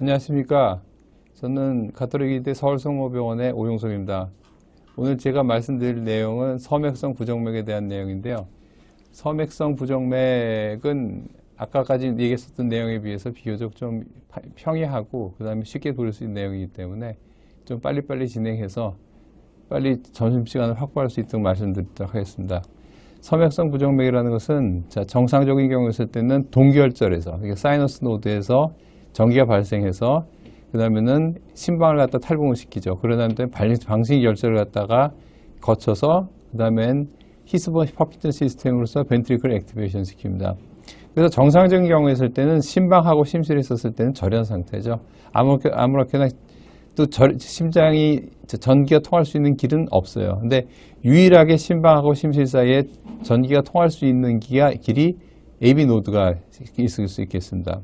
안녕하십니까. 저는 가톨릭의대 서울성모병원의 오용석입니다. 오늘 제가 말씀드릴 내용은 섬액성 부정맥에 대한 내용인데요. 섬액성 부정맥은 아까까지 얘기했었던 내용에 비해서 비교적 좀 평이하고 그 다음에 쉽게 돌릴 수 있는 내용이기 때문에 좀 빨리빨리 진행해서 빨리 점심시간을 확보할 수 있도록 말씀드리도록 하겠습니다. 섬액성 부정맥이라는 것은 정상적인 경우였을 때는 동기혈절에서 사이너스 노드에서 전기가 발생해서 그 다음에는 심방을 갖다 탈북을 시키죠. 그러다 방식열절을 갖다가 거쳐서 그 다음엔 히스본 퍼킨슨 시스템으로서 벤트리클 액티베이션 시킵니다. 그래서 정상적인 경우였을 때는 심방하고 심실에 있었을 때는 절연 상태죠. 아무렇게나 또 심장이 전기가 통할 수 있는 길은 없어요. 근데 유일하게 심방하고 심실 사이에 전기가 통할 수 있는 길이 AB 노드가 있을 수 있겠습니다.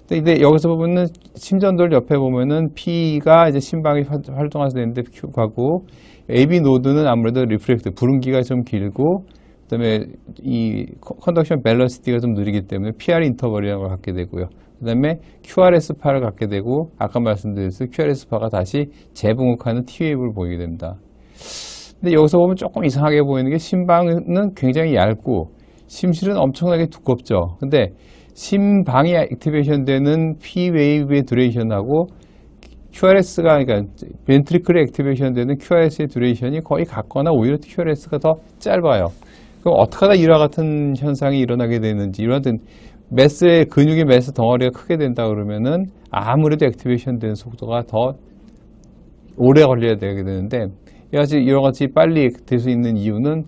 근데 여기서 보면은 심전도를 옆에 보면은 P가 이제 심방이 활동해서 되는데 Q가고 AB 노드는 아무래도 리프렉트 부름기가 좀 길고 그다음에 이 컨덕션 밸런시티가 좀 느리기 때문에 PR 인터벌이라는 걸 갖게 되고요. 그다음에 QRS파를 갖게 되고 아까 말씀드렸듯이 QRS파가 다시 재분극하는 T웨이브를 보이게 됩니다. 근데 여기서 보면 조금 이상하게 보이는 게 심방은 굉장히 얇고 심실은 엄청나게 두껍죠. 근데 심방이 액티베이션 되는 P웨이브의 듀레이션하고 QRS가 그러니까 벤트리클에 액티베이션 되는 QRS의 듀레이션이 거의 같거나 오히려 QRS가 더 짧아요. 그럼 어떻게 하다 이와 같은 현상이 일어나게 되는지 이런 근육의 매스 덩어리가 크게 된다 그러면은 아무래도 액티베이션 되는 속도가 더 오래 걸려야 되게 되는데 이와 같이 빨리 될 수 있는 이유는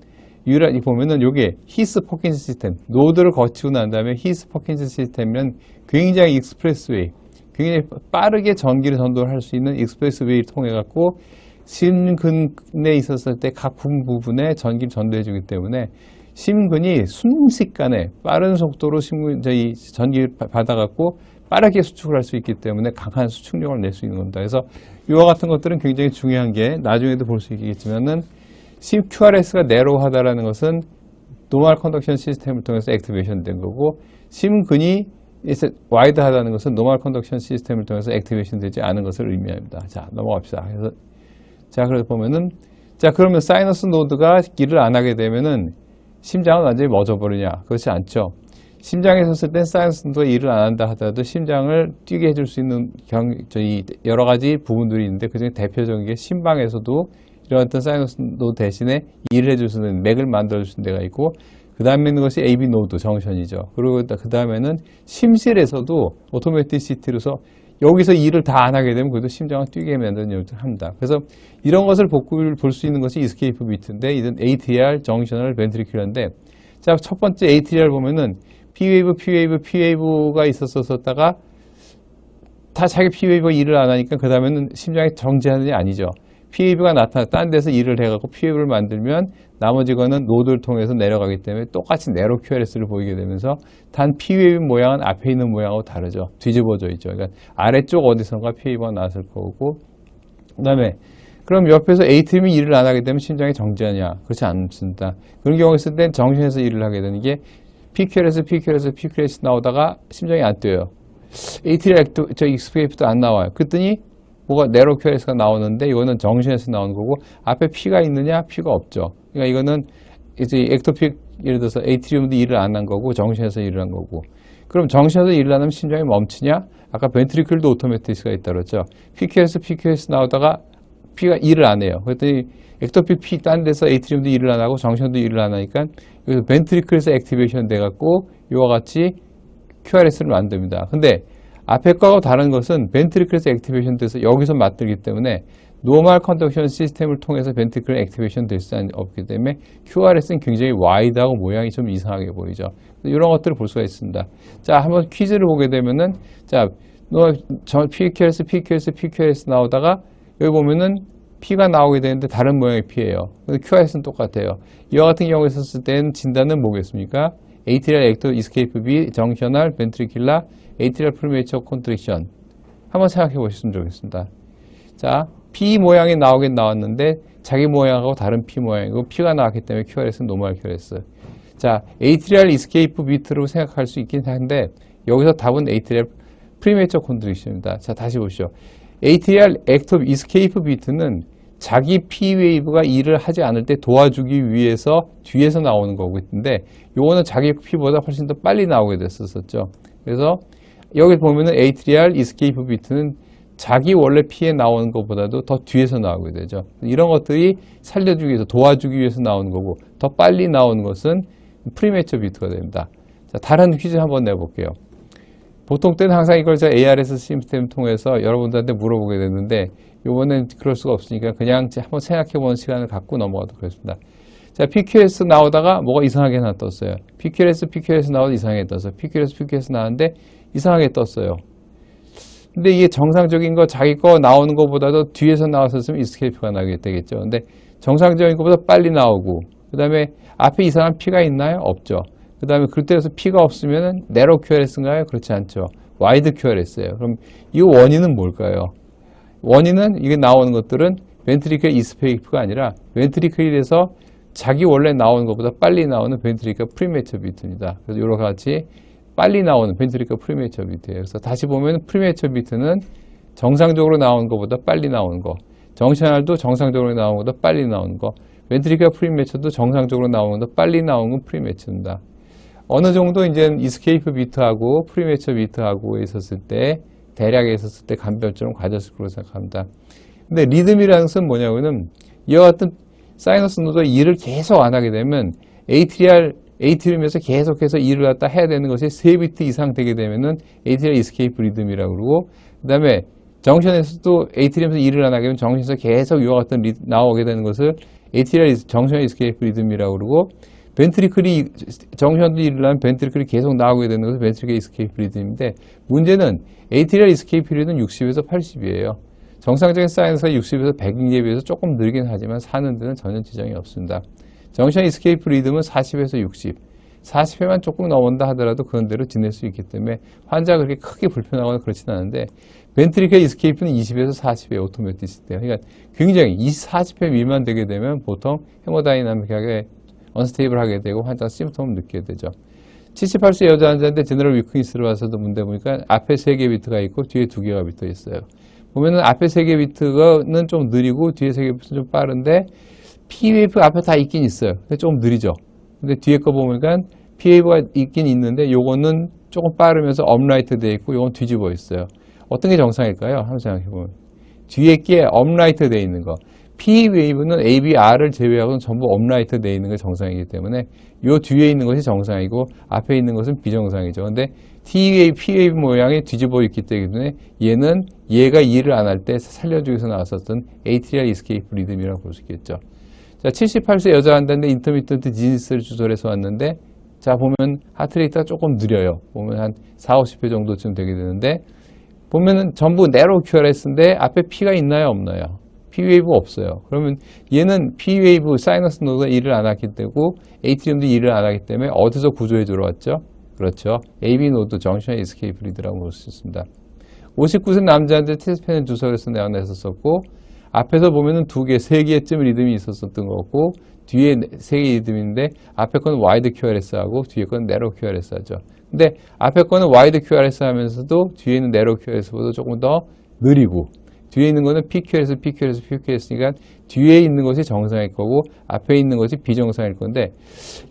유일하게 보면은 요게 히스 퍼킨스 시스템 노드를 거치고 난 다음에 히스 퍼킨스 시스템은 굉장히 익스프레스웨이 굉장히 빠르게 전기를 전도를 할 수 있는 익스프레스웨이를 통해 갖고 심근에 있었을 때 각 부분에 전기를 전도해 주기 때문에 심근이 순식간에 빠른 속도로 전기를 받아 갖고 빠르게 수축을 할 수 있기 때문에 강한 수축력을 낼 수 있는 겁니다. 그래서 이와 같은 것들은 굉장히 중요한 게 나중에도 볼 수 있겠지만은 QRS가 내로우하다라는 것은 노멀 컨덕션 시스템을 통해서 액티베이션 된 거고 심근이 와이드하다는 것은 노멀 컨덕션 시스템을 통해서 액티베이션 되지 않은 것을 의미합니다. 자, 넘어갑시다. 그래서 보면은 그러면 사이너스 노드가 일을 안 하게 되면은 심장은 완전히 멎어버리냐? 그렇지 않죠. 심장에 섰을 땐 사이너스 노드가 일을 안 한다 하더라도 심장을 뛰게 해줄 수 있는 여러 가지 부분들이 있는데 그중에 대표적인 게 심방에서도 이런 어떤 사이너스 노드 대신에 일을 해줄 수 있는 맥을 만들어줄 수 있는 데가 있고 그 다음에 있는 것이 AB 노드 정션이죠. 그리고 그 다음에는 심실에서도 오토매티시티로서 여기서 일을 다 안 하게 되면 그래도 심장을 뛰게 만드는 일을 합니다. 그래서 이런 것을 볼 수 있는 것이 이스케이프 비트인데 이건 ATR 정셔널 벤트리큘러인데 자, 첫 번째 ATR 보면은 P웨이브가 있었다가 다 자기 P웨이브가 일을 안 하니까 그 다음에는 심장이 정지하는 게 아니죠. P웨이브가 나타나 딴 데서 일을 해갖고 P웨이브를 만들면 나머지 거는 노드를 통해서 내려가기 때문에 똑같이 네로 QRS를 보이게 되면서 단 P웨이브 모양은 앞에 있는 모양하고 다르죠. 뒤집어져 있죠. 그러니까 아래쪽 어디선가 P웨이브가 나왔을 거고 그 다음에 그럼 옆에서 A팀이 일을 안 하게 되면 심장이 정지하냐? 그렇지 않습니다. 그런 경우가 있을 땐 정신에서 일을 하게 되는 게 PQRS 나오다가 심장이 안 뛰어요. ATR 익스페이프도 안 나와요. 그랬더니 뭐가 네로 QRS가 나오는데 이거는 정신에서 나오는 거고 앞에 P가 있느냐? P가 없죠. 그러니까 이거는 이제 액토픽 예를 들어서 에이트리움도 일을 안 한 거고 정신에서 일을 한 거고 그럼 정신에서 일을 안 하면 심장이 멈추냐? 아까 벤트리클도 오토매티스가 있다 그랬죠. PQS 나오다가 P가 일을 안 해요. 그랬더니 액토픽 P 딴 데서 에이트리움도 일을 안 하고 정신도 일을 안 하니까 여기서 벤트리클에서 액티베이션 돼갖고 이와 같이 QRS를 만듭니다. 근데 앞에 거하고 다른 것은 벤트리클에서 액티베이션 돼서 여기서 맞들기 때문에 노멀 컨덕션 시스템을 통해서 벤트리클 액티베이션 될 수 없기 때문에 QRS는 굉장히 와이드하고 모양이 좀 이상하게 보이죠. 이런 것들을 볼 수가 있습니다. 자, 한번 퀴즈를 보게 되면은 자, PQRS 나오다가 여기 보면은 P가 나오게 되는데 다른 모양의 P예요. 근데 QRS는 똑같아요. 이와 같은 경우에 있었을 때는 진단은 뭐겠습니까? ATR 액터 이스케이프 B 정셔널 벤트리큘라 ATR 프리메이처 콘트릭션 한번 생각해 보셨으면 좋겠습니다. 자, P 모양이 나오긴 나왔는데 자기 모양하고 다른 P 모양이고 P가 나왔기 때문에 QRS는 노멀 QRS. 자, ATR 이스케이프 비트로 생각할 수 있긴 한데 여기서 답은 ATR 프리매처 컨트랙션입니다. 자, 다시 보시죠. ATR 액티브 이스케이프 비트는 자기 P 웨이브가 일을 하지 않을 때 도와주기 위해서 뒤에서 나오는 거고 있는데, 요거는 자기 P보다 훨씬 더 빨리 나오게 됐었죠. 그래서 여기 보면은 ATR 이스케이프 비트는 자기 원래 P에 나오는 것보다도 더 뒤에서 나오게 되죠. 이런 것들이 살려주기 위해서, 도와주기 위해서 나오는 거고, 더 빨리 나오는 것은 프리매처 비트가 됩니다. 자, 다른 퀴즈 한번 내볼게요. 보통 때는 항상 이걸 ARS 시스템 통해서 여러분들한테 물어보게 되는데, 요번엔 그럴 수가 없으니까 그냥 한번 생각해보는 시간을 갖고 넘어가도록 하겠습니다. 자, PQS 나오다가 뭐가 이상하게 하나 떴어요. PQS 나오다 이상하게 떴어요. PQS 나왔는데 이상하게 떴어요. 근데 이게 정상적인 거, 자기 거 나오는 것보다도 뒤에서 나왔었으면 이스케이프가 나게 되겠죠. 근데 정상적인 것보다 빨리 나오고, 그 다음에 앞에 이상한 P가 있나요? 없죠. 그 다음에 그때에서 P가 없으면은 내로 QRS인가요? 그렇지 않죠. 와이드 QRS예요. 그럼 이 원인은 뭘까요? 원인은 이게 나오는 것들은 벤트리클 이스케이프가 아니라 벤트리클에서 자기 원래 나오는 것보다 빨리 나오는 벤트리클 프리매처 비트입니다. 그래서 여러 가지 빨리 나오는 벤트리클 프리매처 비트예요. 그래서 다시 보면 프리매처 비트는 정상적으로 나오는 것보다 빨리 나오는 거, 정시널도 정상적으로 나오는 것보다 빨리 나오는 거, 벤트리클 프리매처도 정상적으로 나오는 것보다 빨리 나오는 건 프리매처입니다. 어느 정도 이제 이스케이프 비트하고 프리매처 비트하고 있었을 때, 대략에 있었을 때 감별점을 가졌을 거라고 생각합니다. 근데 리듬이라는 것은 뭐냐면은 이와 같은 사이너스 노드가 일을 계속 안 하게 되면 ATR음에서 계속해서 일을 갖다 해야 되는 것이 3비트 이상 되게 되면은 ATR 이스케이프 리듬이라고 그러고, 그 다음에 정션에서도 ATR에서 일을 안 하게 되면 정션에서 계속 이와 같은 나오게 되는 것을 ATR 정션 이스케이프 리듬이라고 그러고, 벤트리클이 정션도 일을 하면 벤트리클이 계속 나오게 되는 것을 벤트리클 이스케이프 리듬인데, 문제는 ATR 이스케이프 리듬은 60에서 80이에요. 정상적인 사이너스가 60에서 100에 비해서 조금 늘긴 하지만 사는 데는 전혀 지장이 없습니다. 정션 이스케이프 리듬은 40에서 60, 40회만 조금 넘는다 하더라도 그런 대로 지낼 수 있기 때문에 환자가 그렇게 크게 불편하거나 그렇지는 않은데, 벤트리클 이스케이프는 20에서 40회 오토매티시대요. 그러니까 굉장히 40회 미만 되게 되면 보통 헤모다이나믹하게 언스테이블하게 되고 환자가 심프텀을 느끼게 되죠. 78세 여자 환자인데 제너럴 위크니스를 와서도 문제 보니까 앞에 3개 비트가 있고 뒤에 2개가 비트 있어요. 보면은 앞에 3개 비트는 좀 느리고 뒤에 3개 비트는 좀 빠른데 P웨이브 앞에 다 있긴 있어요. 근데 좀 느리죠. 근데 뒤에 거 보니까 P웨이브가 있긴 있는데 요거는 조금 빠르면서 업라이트 되어 있고 요건 뒤집어 있어요. 어떤 게 정상일까요? 한번 생각해보면. 뒤에 게 업라이트 되어 있는 거. P웨이브는 ABR을 제외하고는 전부 업라이트 되어 있는 게 정상이기 때문에 요 뒤에 있는 것이 정상이고 앞에 있는 것은 비정상이죠. 근데 P웨이브 모양이 뒤집어 있기 때문에 얘는 얘가 일을 안 할 때 살려주기 위해서 나왔었던 ATR 이스케이프 리듬이라고 볼 수 있겠죠. 자, 78세 여자 환자인데 인터미턴트 디지스를 조절해서 왔는데, 자, 보면 하트레이트가 조금 느려요. 보면 한 4, 50회 정도쯤 되게 되는데, 보면은 전부 네로 QRS인데 앞에 P가 있나요? 없나요? P웨이브 없어요. 그러면 얘는 P웨이브 사이너스 노드가 일을 안 하기 때문에 ATM도 일을 안 하기 때문에 어디서 구조에 들어왔죠? 그렇죠. AB 노드 정션 에스케이프 리드라고 볼 수 있습니다. 59세 남자한테 테스트펜 주사에서 내어냈었고, 앞에서 보면은 2개, 3개쯤 리듬이 있었던 거고, 뒤에 3개 리듬인데, 앞에 거는 와이드 QRS하고, 뒤에 거는 네로 QRS 하죠. 근데 앞에 거는 와이드 QRS 하면서도, 뒤에 있는 네로 QRS보다 조금 더 느리고, 뒤에 있는 거는 PQRS니까 뒤에 있는 것이 정상일 거고, 앞에 있는 것이 비정상일 건데,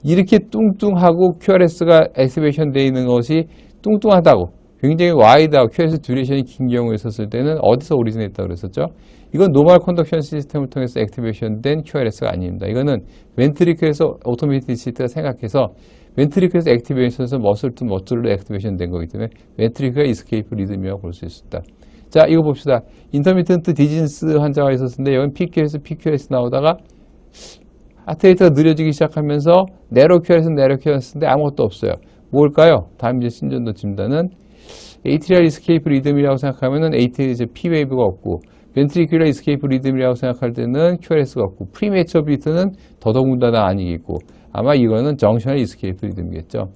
이렇게 뚱뚱하고 QRS가 액티베이션 되어 있는 것이 뚱뚱하다고, 굉장히 와이드하고 QRS 듀레이션이 긴 경우에 있었을 때는 어디서 오리지네이트했다고 그랬었죠? 이건 노멀 컨덕션 시스템을 통해서 액티베이션 된 QRS가 아닙니다. 이거는 벤트리클에서 오토매티시티가 생각해서 벤트리클에서 액티베이션에서 머슬로 액티베이션 된 거기 때문에 벤트리클과 이스케이프 리듬이라고 볼 수 있습니다. 자, 이거 봅시다. 인터미턴트 디진스 환자가 있었는데 여기 PQS 나오다가 하트레이트가 느려지기 시작하면서 네로 QRS인데 아무것도 없어요. 뭘까요? 다음 이제 신전도 진단은 ATR 이스케이프 리듬이라고 생각하면은 ATR 이제 P웨이브가 없고, 벤트리큘러 이스케이프 리듬이라고 생각할 때는 QRS가 없고, 프리매처 비트는 더더군다나 아니겠고, 아마 이거는 정셔널 이스케이프 리듬이겠죠.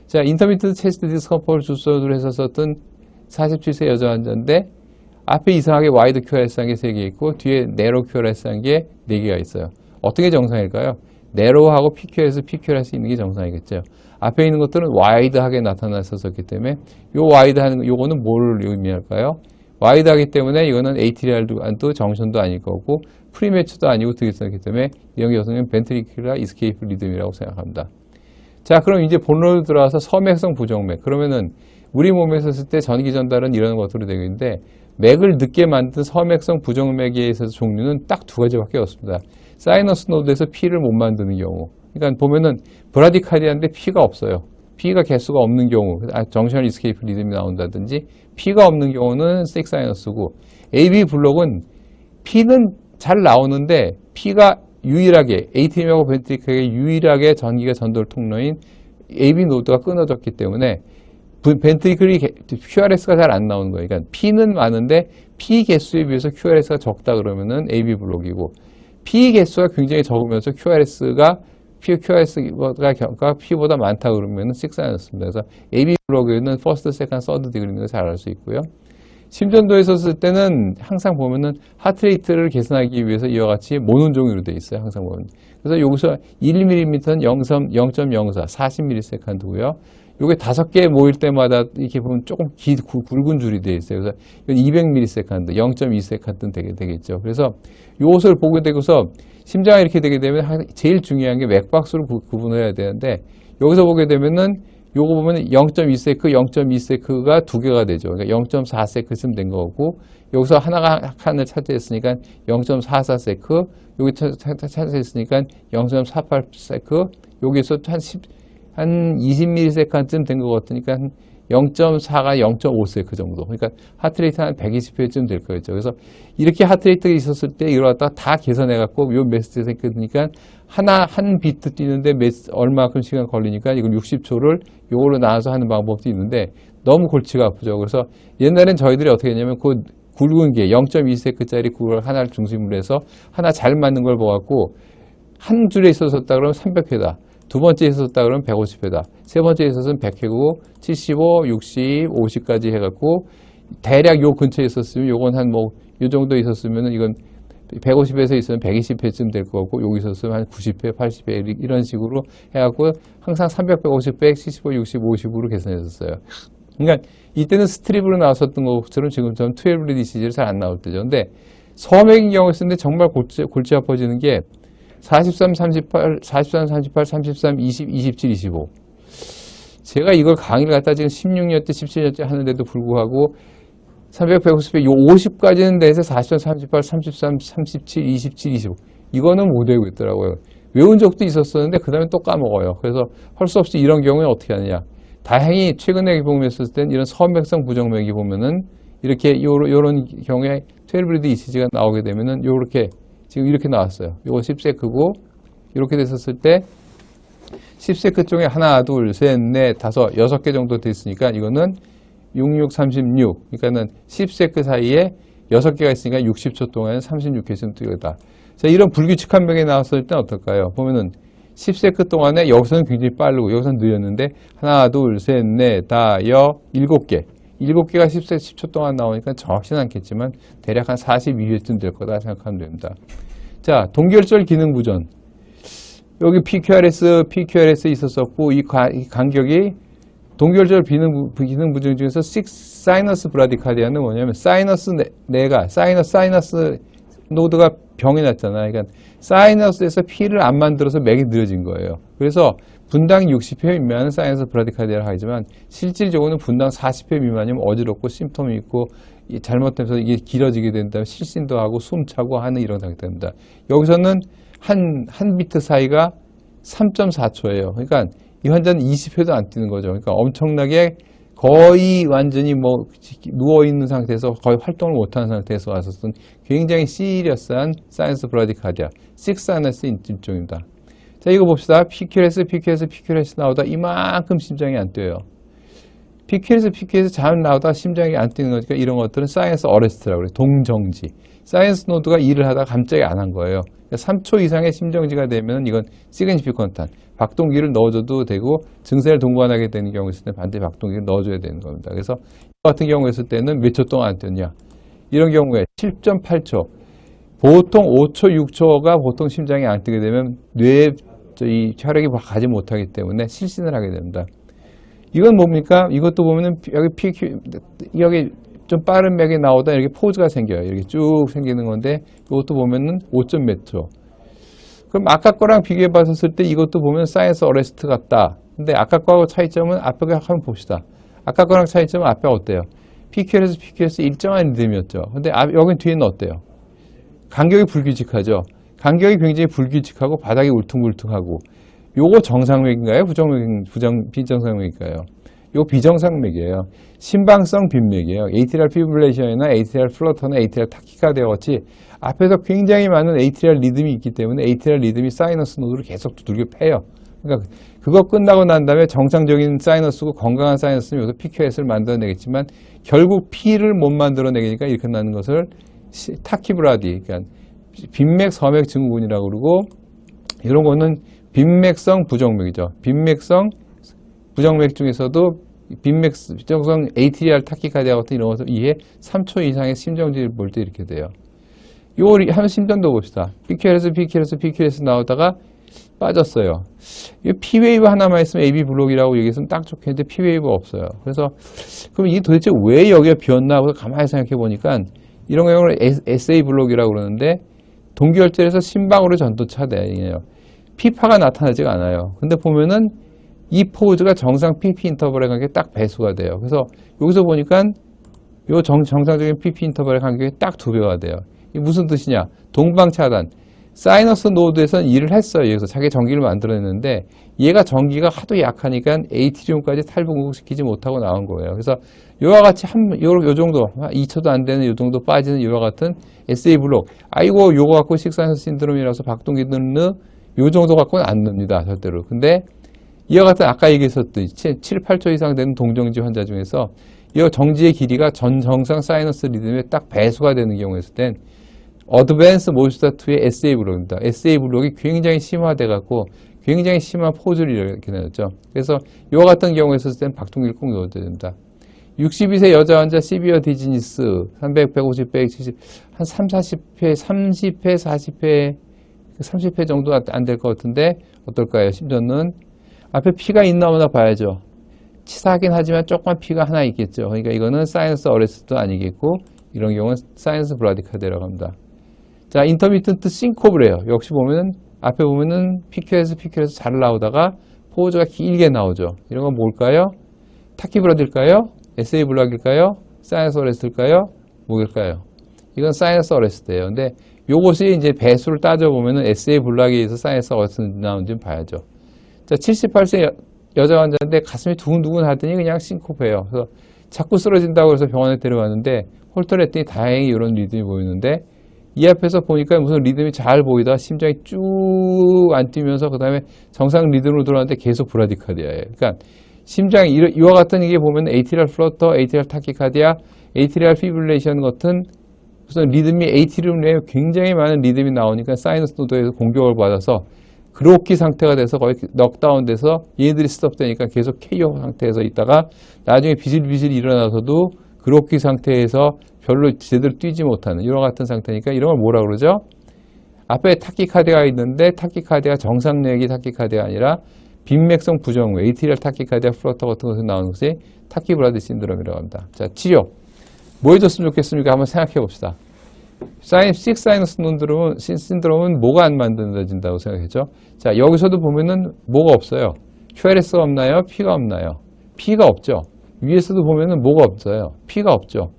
자, 인터미턴트 체스트 디스컴포를 주소로 해서 썼던 47세 여자 환자인데, 앞에 이상하게 와이드 QRS 한 게 3개 있고, 뒤에 네로 QRS 한 게 4개가 있어요. 어떻게 정상일까요? 네로하고 PQRS 있는 게 정상이겠죠. 앞에 있는 것들은 와이드하게 나타났었기 때문에 요 와이드하는 요거는 뭘 의미할까요? 와이드하기 때문에 이거는 ATR도 정션도 아닐 거고 프리매치도 아니고 되겠기 때문에 여기서는 벤트리큘라 이스케이프 리듬이라고 생각합니다. 자, 그럼 이제 본론으로 들어와서 섬액성 부정맥. 그러면은 우리 몸에서 있을 때 전기 전달은 이런 것으로 되어 있는데 맥을 늦게 만든 섬액성 부정맥에 있어서 종류는 딱 두 가지밖에 없습니다. 사이너스 노드에서 피를 못 만드는 경우. 그러니까 보면은 브라디카디아인데 피가 없어요. 피가 개수가 없는 경우, 정셔널 이스케이프 리듬이 나온다든지 피가 없는 경우는 스틱사이너스고 AB 블록은 피는 잘 나오는데 피가 유일하게 ATM하고 벤트리클에게 유일하게 전기가 전달 통로인 AB 노드가 끊어졌기 때문에 벤트리클이 QRS가 잘 안 나오는 거예요. 그러니까 P는 많은데 P 개수에 비해서 QRS가 적다 그러면은 AB 블록이고 P 개수가 굉장히 적으면서 QRS가 P보다 많다 그러면은 6사이너스입니다. 그래서 AB 블록에는 퍼스트, 세컨드, 서드 디그리인 걸 잘 알 수 있고요. 심전도에 있었을 때는 항상 보면은 하트레이트를 계산하기 위해서 이와 같이 모논종이로 되어 있어요. 항상 보면. 그래서 여기서 1mm는 0.04, 40ms고요. 요게 5개 모일 때마다 이렇게 보면 조금 굵은 줄이 되어 있어요. 그래서 이건 200ms, 0.2s 되겠죠. 그래서 요것을 보게 되고서 심장이 이렇게 되게 되면 제일 중요한 게 맥박수를 구분해야 되는데 여기서 보게 되면은 요거 보면 0.2세크, 0.2세크가 두 개가 되죠. 그러니까 0.4세크쯤 된 거고, 여기서 하나가 칸을 차지했으니까 0.44세크, 여기 차지했으니까 0.48세크, 여기서 한 20ms쯤 된 것 같으니까 0.4가 0.5세크 정도. 그러니까 하트레이트 한 120회쯤 될 거였죠. 그래서 이렇게 하트레이트가 있었을 때 이걸 갖다 다 계산해갖고 요 메시지 생기니까 한 비트 뛰는데 얼마큼 시간 걸리니까 이걸 60초를 요걸로 나눠서 하는 방법도 있는데 너무 골치가 아프죠. 그래서 옛날엔 저희들이 어떻게 했냐면 그 굵은 게 0.2세크짜리 그걸 하나를 중심으로 해서 하나 잘 맞는 걸 보았고 한 줄에 있었다 그러면 300회다. 두 번째 있었다 그러면 150회다. 세 번째 있었으면 100회고 75, 60, 50까지 해갖고 대략 요 근처에 있었으면 요건 한 요 정도 있었으면은 이건 150회에서 있으면 120회쯤 될 거고 여기 있었으면 한 90회, 80회 이런 식으로 해갖고 항상 300, 150, 100, 75, 60, 50으로 계산했었어요. 그러니까 이때는 스트립으로 나왔었던 것처럼 지금처럼 12레드 ECG를 잘 안 나올 때죠. 근데 섬액인 경우에 쓰는데 정말 골치 아파지는 게 43, 38, 43, 38, 33, 20, 27, 25. 제가 이걸 강의를 갖다 지금 16년째, 17년째 하는데도 불구하고 300, 150에 요 50까지는 돼서 43, 38, 33, 37, 27, 25. 이거는 못 외우고 있더라고요. 외운 적도 있었었는데 그 다음에 또 까먹어요. 그래서 할 수 없이 이런 경우에 어떻게 하느냐. 다행히 최근에 보면서 땐 이런 섬액성 부정맥이 보면은 이렇게 요런 경우에 12레드 ECG가 나오게 되면은 요렇게 지금 이렇게 나왔어요. 요거 10세크고 이렇게 됐었을 때 10세크 중에 하나, 둘, 셋, 넷, 다섯, 6개 정도 됐으니까 이거는 66, 36. 그러니까는 10세크 사이에 6개가 있으니까 60초 동안 36회쯤 뛰어다. 자, 이런 불규칙한 맥이 나왔을 때 어떨까요? 보면은 10세크 동안에 여기서는 굉장히 빠르고 여기서는 느렸는데 하나, 둘, 셋, 넷, 다, 7개. 7개가 10초 동안 나오니까 정확히는 않겠지만 대략 한 42회쯤 될 거다 생각하면 됩니다. 자, 동결절 기능 부전. 여기 PQRS 있었었고 이 간격이 동결절 기능 부전 중에서 6 사이너스 브라디카디아는 뭐냐면 사이너스 사이너스 노드가 병이 났잖아요. 그러니까 사이너스에서 피를 안 만들어서 맥이 느려진 거예요. 그래서 분당 60회 미만은 사이너스 브라디카디아라고 하지만 실질적으로는 분당 40회 미만이면 어지럽고 심텀이 있고 잘못되면서 이게 길어지게 된다면 실신도 하고 숨 차고 하는 이런 상태가 됩니다. 여기서는 한 비트 사이가 3.4초예요. 그러니까 이 환자는 20회도 안 뛰는 거죠. 그러니까 엄청나게 거의 완전히 누워있는 상태에서 거의 활동을 못하는 상태에서 왔었던 굉장히 시리어스한 사이너스 브라디카디아, 6 사이너스 인증종입니다. 자, 이거 봅시다. PQRS 나오다 이만큼 심장이 안 뛰어요. PQRS 잘 나오다 심장이 안 뛰는 거니까 이런 것들은 사이너스 어레스트라고 그래요. 동정지. 사이너스 노드가 일을 하다가 갑자기 안 한 거예요. 3초 이상의 심정지가 되면 이건 시그니피컨트한 박동기를 넣어줘도 되고 증세를 동반하게 되는 경우에 있을 때 반드시 박동기를 넣어줘야 되는 겁니다. 그래서 이 같은 경우에 있을 때는 몇 초 동안 안 뛰었냐. 이런 경우에 7.8초. 보통 5초, 6초가 보통 심장이 안 뛰게 되면 뇌 이 혈액이 가지 못하기 때문에 실신을 하게 됩니다. 이건 뭡니까? 이것도 보면은 여기 좀 빠른 맥이 나오다 이렇게 포즈가 생겨요. 이렇게 쭉 생기는 건데 이것도 보면은 5점 몇 초. 그럼 아까 거랑 비교해 봤을 때 이것도 보면 사이너스 어레스트 같다. 근데 아까 거하고 차이점은 앞에 거 한번 봅시다. 아까 거랑 차이점은 앞에 어때요? PQS 일정한 리듬이었죠. 근데 여긴 뒤에는 어때요? 간격이 불규칙하죠. 간격이 굉장히 불규칙하고 바닥이 울퉁불퉁하고 요거 정상맥인가요? 비정상맥인가요? 요거 비정상맥이에요. 심방성 빈맥이에요. ATR 피브릴레이션이나 ATR 플러터나 ATR 타키카르디아 같이 앞에서 굉장히 많은 ATR 리듬이 있기 때문에 ATR 리듬이 사이너스 노드를 계속 두들겨 패요. 그러니까 그거 끝나고 난 다음에 정상적인 사이너스고 건강한 사이너스는 여기서 PQS를 만들어내겠지만 결국 P를 못 만들어내니까 이렇게 나는 것을 타키브라디, 그러니까 빈맥 서맥 증후군이라고 그러고 이런 거는 빈맥성 부정맥이죠. 빈맥성 부정맥 중에서도 빈맥성 ATR 타키카르디아 같은 이런 것을 이해 3초 이상의 심정지를 볼 때 이렇게 돼요. 요 한 심전도 봅시다. PQS 나오다가 빠졌어요. 이 P웨이브 하나만 있으면 AB 블록이라고 얘기했으면 딱 좋겠는데 P웨이브 없어요. 그래서 그럼 이게 도대체 왜 여기가 비었나 하고 가만히 생각해 보니까 이런 경우를 SA 블록이라고 그러는데 동기혈전에서 심방으로 전도차대요. P파가 나타나지가 않아요. 근데 보면은 이 포즈가 정상 PP 인터벌의 간격에 딱 배수가 돼요. 그래서 여기서 보니까 요 정상적인 PP 인터벌의 간격이 딱 2배가 돼요. 이게 무슨 뜻이냐? 동방차단. 사이너스 노드에서는 일을 했어요. 여기서 자기 전기를 만들어냈는데 얘가 전기가 하도 약하니까 에이트리움까지 탈분구시키지 못하고 나온 거예요. 그래서 이와 같이 요 정도 2초도 안 되는 요 정도 빠지는 이와 같은 SA 블록. 아이고 요거 갖고 식사이너스 신드롬이라서 박동기는 요 정도 갖고는 안 납니다. 절대로. 근데 이와 같은 아까 얘기했었듯이 7, 8초 이상 되는 동정지 환자 중에서 이 정지의 길이가 정상 사이너스 리듬에 딱 배수가 되는 경우였을 땐 어드밴스 모스타2의 SA 블록입니다. SA 블록이 굉장히 심화돼 갖고 굉장히 심한 포즈를 이렇게 내었죠. 그래서 이와 같은 경우에 있었을 땐 박동기를 꼭 넣어야 됩니다. 62세 여자 환자 시비어 디지니스 300, 150, 170, 한 40회, 40회, 30회 정도 안 될 것 같은데 어떨까요? 심전은 앞에 피가 있나 없나 봐야죠. 치사하긴 하지만 조그만 피가 하나 있겠죠. 그러니까 이거는 사이너스 어레스트도 아니겠고 이런 경우는 사이너스 브라디카드라고 합니다. 자, 인터미턴트 싱코브래요. 역시 보면은 앞에 보면은 PQ에서 잘 나오다가 포즈가 길게 나오죠. 이런 건 뭘까요? 타키브라디일까요? SA 블락일까요? 사이너스 어레스트일까요? 뭐일까요? 이건 사이너스 어레스트예요. 근데 요것이 이제 배수를 따져보면은 SA 블락에 의해서 사이너스 어레스트 나오는지 봐야죠. 자, 78세 여자 환자인데 가슴이 두근두근 하더니 그냥 싱코프예요. 그래서 자꾸 쓰러진다고 해서 병원에 데려왔는데 홀터를 했더니 다행히 이런 리듬이 보이는데 이 앞에서 보니까 무슨 리듬이 잘 보이다 심장이 쭉 안 뛰면서 그 다음에 정상 리듬으로 들어왔는데 계속 브라디카디아예요. 그러니까 심장이 이와 같은 이게 보면 ATR 플러터, ATR 타키카디아, ATR 피브릴레이션 같은 무슨 리듬이 ATR 내에 굉장히 많은 리듬이 나오니까 사이너스 노드에서 공격을 받아서 그로키 상태가 돼서 거의 넉다운 돼서 얘네들이 스톱되니까 계속 KO 상태에서 있다가 나중에 비실비실 일어나서도 그로키 상태에서 별로 제대로 뛰지 못하는 이와 같은 상태니까 이런 걸 뭐라 그러죠? 앞에 타키카디아가 있는데 타키카디아 정상력이 타키카디아가 아니라 빈맥성 부정맥, ATR 타키카디아 플러터 같은 것에 나오는 것이 타키브라디 신드롬이라고 합니다. 자, 치료. 뭐 해줬으면 좋겠습니까? 한번 생각해 봅시다. 사이너스 신드롬은 뭐가 안 만들어진다고 생각했죠? 자, 여기서도 보면은 뭐가 없어요. QRS가 없나요? P가 없나요? P가 없죠. 위에서도 보면은 뭐가 없어요. P가 없죠.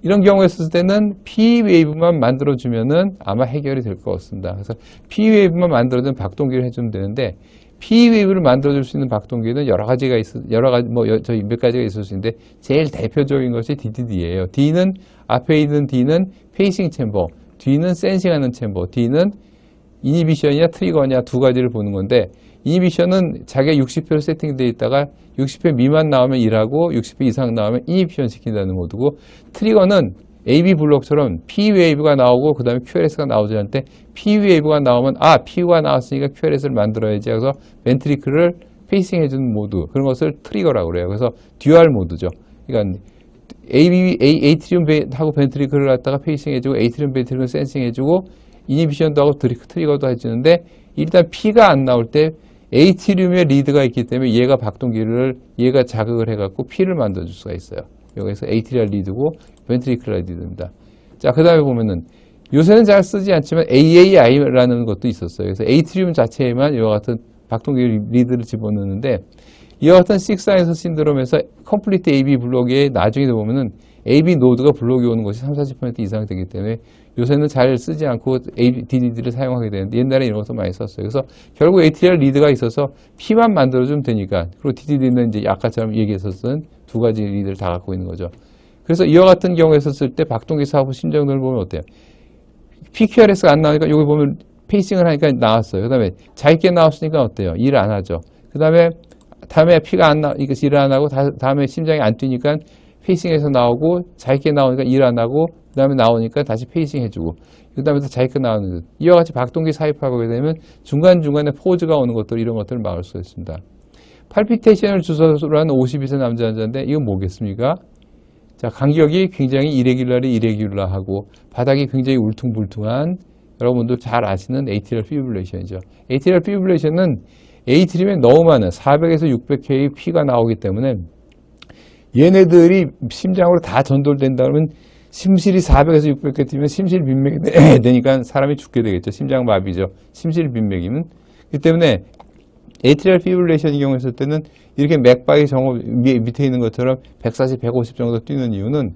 이런 경우에 있을 때는 P 웨이브만 만들어주면은 아마 해결이 될 것 같습니다. 그래서 P 웨이브만 만들어주면 박동기를 해주면 되는데 P 웨이브를 만들어줄 수 있는 박동기는 몇 가지가 있을 수 있는데 제일 대표적인 것이 DDD예요. D는 앞에 있는 D는 페이싱 챔버, 뒤는 센싱하는 챔버, D는 이니비션이냐 트리거냐 두 가지를 보는 건데 이니비션은 자기가 60회로 세팅되어 있다가 60회 미만 나오면 1하고 60회 이상 나오면 이니비션 시킨다는 모드고 트리거는 AB 블록처럼 P 웨이브가 나오고 그 다음에 QRS가 나오지 않을 때 P 웨이브가 나오면 P가 나왔으니까 QRS를 만들어야지 해서 벤트리클을 페이싱 해주는 모드 그런 것을 트리거라고 그래요. 그래서 듀얼 모드죠. 그러니까 에이트리움 하고 벤트리클을 갖다가 페이싱 해주고 에이트리움 벤트리클을 센싱 해주고 이니비션도 하고 트리거도 해주는데 일단 P가 안 나올 때 에이트리움의 리드가 있기 때문에 얘가 박동기를 얘가 자극을 해갖고 P를 만들어줄 수가 있어요. 여기서 에이트리얼 리드고 벤트리클럴 리드입니다. 자, 그 다음에 보면은 요새는 잘 쓰지 않지만 AAI라는 것도 있었어요. 그래서 에이트리움 자체에만 이와 같은 박동기 리드를 집어넣는데 이와 같은 식사이언스 신드롬에서 컴플리트 AB 블록에 나중에 보면은 AB 노드가 블록이 오는 것이 30-40% 이상 되기 때문에 요새는 잘 쓰지 않고 DDD를 사용하게 되는데 옛날에 이런 것도 많이 썼어요. 그래서 결국 ATR 리드가 있어서 P만 만들어주면 되니까 그리고 DDD는 이제 아까처럼 얘기했었던 두 가지 리드를 다 갖고 있는 거죠. 그래서 이와 같은 경우에 썼을 때 박동기 사부 심정도를 보면 어때요? PQRS가 안 나오니까 여기 보면 페이싱을 하니까 나왔어요. 그 다음에 짧게 나왔으니까 어때요? 일을 안 하죠. 그 다음에 P가 안 나, 이거 일을 안 하고 다음에 심장이 안 뛰니까 페이싱에서 나오고 짧게 나오니까 일 안 하고 그 다음에 나오니까 다시 페이싱 해주고 그 다음에 또 짧게 나오는 것. 이와 같이 박동기 삽입하게 되면 중간중간에 포즈가 오는 것들 이런 것들을 막을 수 있습니다. 팔피테이션을 주소로 하는 52세 남자 환자인데 이건 뭐겠습니까? 자, 간격이 굉장히 이레귤러하고 바닥이 굉장히 울퉁불퉁한 여러분도 잘 아시는 에이트리얼 피브릴레이션이죠. 에이트리얼 피브릴레이션은 에이트리움에 너무 많은 400에서 600K의 피가 나오기 때문에 얘네들이 심장으로 다 전달된다 그러면 심실이 400에서 600K 뛰면 심실빈맥이 되니까 사람이 죽게 되겠죠. 심장마비죠. 심실빈맥이면. 그렇기 때문에 에이트리얼 피브릴레이션의 경우 있을 때는 이렇게 맥박이 밑에 있는 것처럼 140, 150 정도 뛰는 이유는